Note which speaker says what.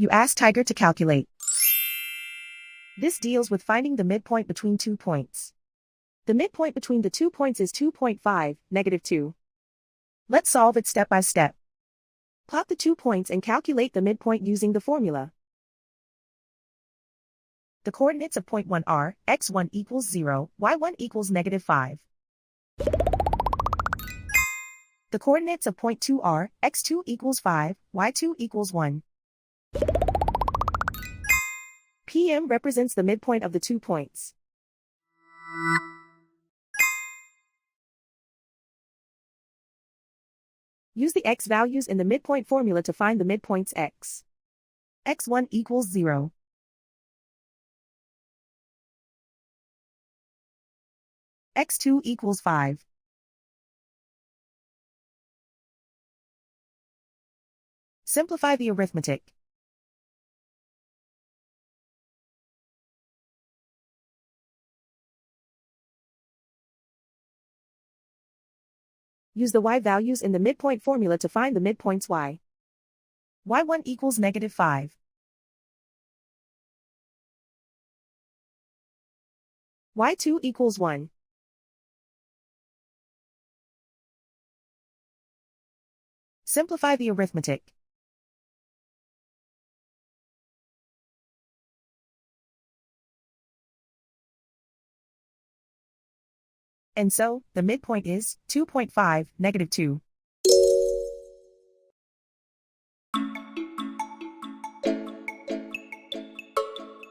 Speaker 1: You ask Tiger to calculate. This deals with finding the midpoint between 2 points. The midpoint between the 2 points is 2.5, -2. Let's solve it step by step. Plot the 2 points and calculate the midpoint using the formula. The coordinates of point 1 are x1 equals 0, y1 equals -5. The coordinates of point 2 are x2 equals 5, y2 equals 1. PM represents the midpoint of the 2 points. Use the x values in the midpoint formula to find the midpoints x. x1 equals 0. x2 equals 5. Simplify the arithmetic. Use the y values in the midpoint formula to find the midpoints y. y1 equals -5. y2 equals 1. Simplify the arithmetic. And so, the midpoint is 2.5, -2.